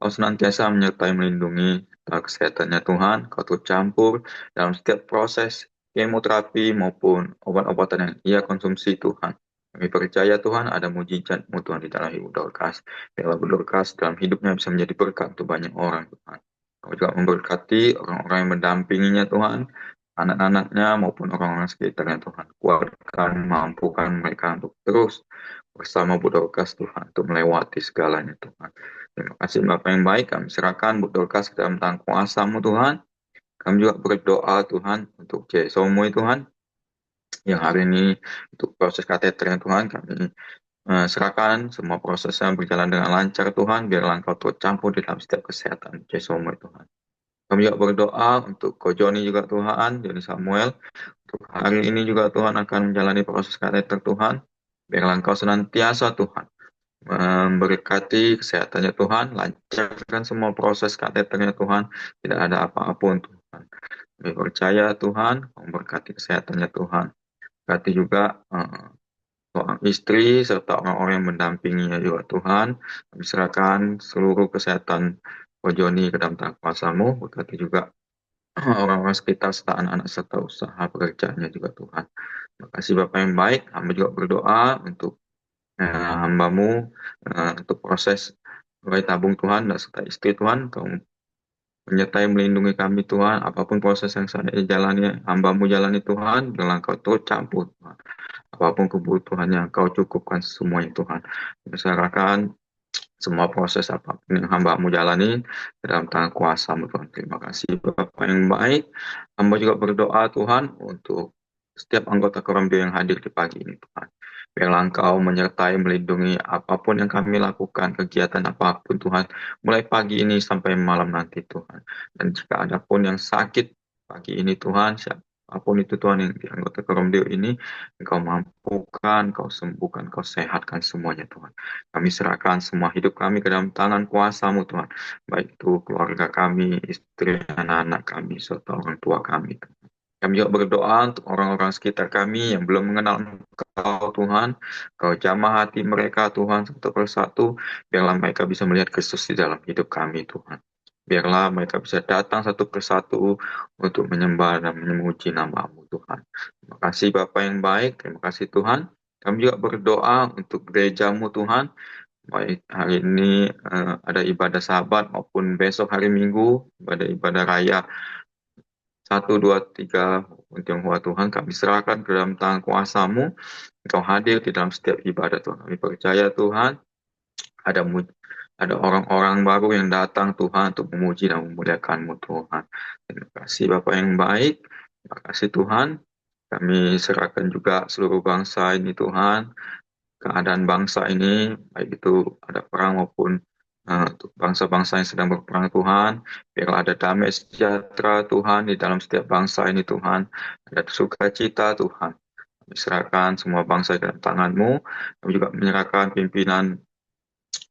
Kau senantiasa menyertai melindungi kesehatannya Tuhan, Kau turut campur dalam setiap proses kemoterapi maupun obat-obatan yang ia konsumsi Tuhan. Kami percaya Tuhan ada mujizat-Mu Tuhan di dalam hidup Dorcas. Biarlah Bu Dorcas dalam hidupnya bisa menjadi berkat untuk banyak orang Tuhan. Kau juga memberkati orang-orang yang mendampinginya Tuhan, anak-anaknya maupun orang-orang sekitarnya Tuhan. Kuatkan, mampukan mereka untuk terus bersama Bu Dorcas Tuhan, untuk melewati segalanya Tuhan. Terima kasih Bapak yang baik, kami serahkan Bu Dorcas ke dalam tangan kuasa-Mu Tuhan. Kami juga berdoa Tuhan untuk Somoy Tuhan, yang hari ini untuk proses kateternya Tuhan, kami serahkan semua prosesnya berjalan dengan lancar Tuhan, biarlah Engkau turut campur di dalam setiap kesehatan Somoy Tuhan. Kami juga berdoa untuk Ko Joni juga Tuhan, Joni Samuel, untuk hari ini juga Tuhan akan menjalani proses kateter Tuhan, biarlah Engkau senantiasa Tuhan memberkati kesehatannya Tuhan, lancarkan semua proses kateternya Tuhan, tidak ada apa-apa Tuhan. Kami percaya Tuhan, memberkati kesehatannya Tuhan. Berkati juga seorang istri serta orang-orang yang mendampinginya juga Tuhan. Kami serahkan seluruh kesehatan Joni ke dalam tangan kuasa-Mu. Berkati juga orang-orang sekitar serta anak-anak serta usaha pekerjaannya juga Tuhan. Terima kasih Bapak yang baik. Hamba juga berdoa untuk hamba-Mu untuk proses mulai tabung Tuhan dan serta istri Tuhan. Kau menyertai melindungi kami Tuhan, apapun proses yang saya jalani, hamba-Mu jalani Tuhan, biarlah Kau turut campur Tuhan. Apapun kebutuhan yang Kau cukupkan semuanya Tuhan. Serahkan semua proses apapun yang hamba-Mu jalani dalam tangan kuasa-Mu Tuhan. Terima kasih Bapak yang baik. Hamba juga berdoa Tuhan untuk setiap anggota Koramdio yang hadir di pagi ini Tuhan. Biarlah Engkau menyertai melindungi apapun yang kami lakukan, kegiatan apapun Tuhan, mulai pagi ini sampai malam nanti Tuhan. Dan jika ada pun yang sakit pagi ini Tuhan, siapapun itu Tuhan yang di anggota Koramdio ini, Engkau mampukan, Engkau sembuhkan, Engkau sehatkan semuanya Tuhan. Kami serahkan semua hidup kami ke dalam tangan kuasa-Mu Tuhan. Baik itu keluarga kami, istri, anak-anak kami, serta orang tua kami. Kami juga berdoa untuk orang-orang sekitar kami yang belum mengenal Engkau Tuhan. Kau jamah hati mereka Tuhan satu persatu. Biarlah mereka bisa melihat Kristus di dalam hidup kami Tuhan. Biarlah mereka bisa datang satu persatu untuk menyembah dan memuji nama-Mu Tuhan. Terima kasih Bapa yang baik. Terima kasih Tuhan. Kami juga berdoa untuk gereja-Mu Tuhan. Baik hari ini ada ibadah Sabat maupun besok hari Minggu ibadah raya 1, 2, 3 Tionghoa Tuhan, kami serahkan ke dalam tangan kuasa-Mu. Engkau hadir di dalam setiap ibadah Tuhan. Kami percaya Tuhan ada ada orang-orang baru yang datang Tuhan untuk memuji dan memuliakan-Mu Tuhan. Terima kasih Bapa yang baik, terima kasih Tuhan. Kami serahkan juga seluruh bangsa ini Tuhan, keadaan bangsa ini, baik itu ada perang maupun untuk bangsa-bangsa yang sedang berperang Tuhan, biarlah ada damai sejahtera Tuhan di dalam setiap bangsa ini Tuhan, ada sukacita Tuhan. Kami serahkan semua bangsa ke dalam tangan-Mu, kami juga menyerahkan pimpinan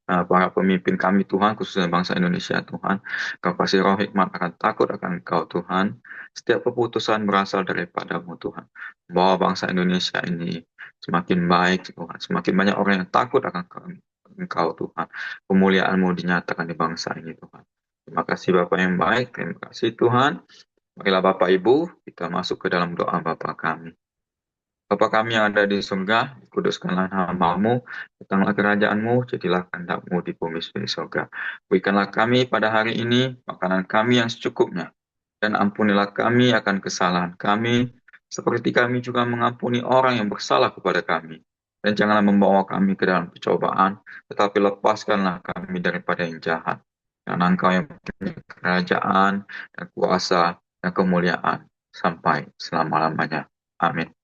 para pemimpin kami Tuhan, khususnya bangsa Indonesia Tuhan. Kau kasih roh hikmat akan takut akan Engkau Tuhan. Setiap keputusan berasal daripada-Mu Tuhan. Bahwa bangsa Indonesia ini semakin baik Tuhan. Semakin banyak orang yang takut akan Engkau Tuhan. Kemuliaan-Mu dinyatakan di bangsa ini Tuhan. Terima kasih Bapak yang baik. Terima kasih Tuhan. Marilah Bapak Ibu kita masuk ke dalam doa Bapak kami. Bapa kami yang ada di surga, kuduskanlah nama-Mu, datanglah kerajaan-Mu, jadilah kehendak-Mu di bumi seperti di surga. Berikanlah kami pada hari ini makanan kami yang secukupnya, dan ampunilah kami akan kesalahan kami, seperti kami juga mengampuni orang yang bersalah kepada kami. Dan janganlah membawa kami ke dalam pencobaan, tetapi lepaskanlah kami daripada yang jahat. Karena Engkau yang punya kerajaan, dan kuasa, dan kemuliaan, sampai selama-lamanya. Amin.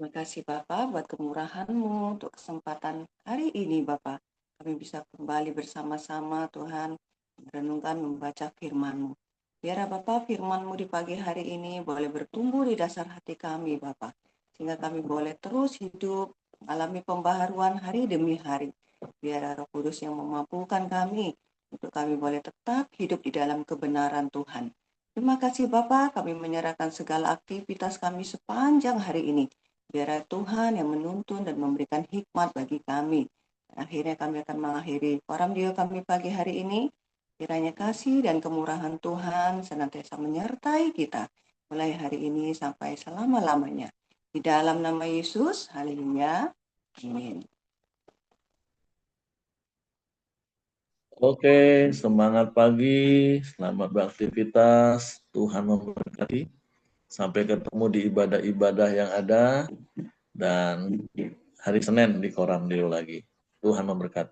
Terima kasih Bapak buat kemurahan-Mu untuk kesempatan hari ini Bapak. Kami bisa kembali bersama-sama Tuhan merenungkan membaca firman-Mu. Biar Bapak firman-Mu di pagi hari ini boleh bertumbuh di dasar hati kami Bapak. Sehingga kami boleh terus hidup mengalami pembaharuan hari demi hari. Biar Roh Kudus yang memampukan kami untuk kami boleh tetap hidup di dalam kebenaran Tuhan. Terima kasih Bapak, kami menyerahkan segala aktivitas kami sepanjang hari ini. Biar Tuhan yang menuntun dan memberikan hikmat bagi kami. Dan akhirnya kami akan mengakhiri forum dia kami pagi hari ini. Kiranya kasih dan kemurahan Tuhan senantiasa menyertai kita mulai hari ini sampai selama-lamanya. Di dalam nama Yesus, haleluya. Amin. Oke, semangat pagi, selamat beraktivitas, Tuhan memberkati. Sampai ketemu di ibadah-ibadah yang ada, dan hari Senin di Koram Deo lagi. Tuhan memberkati.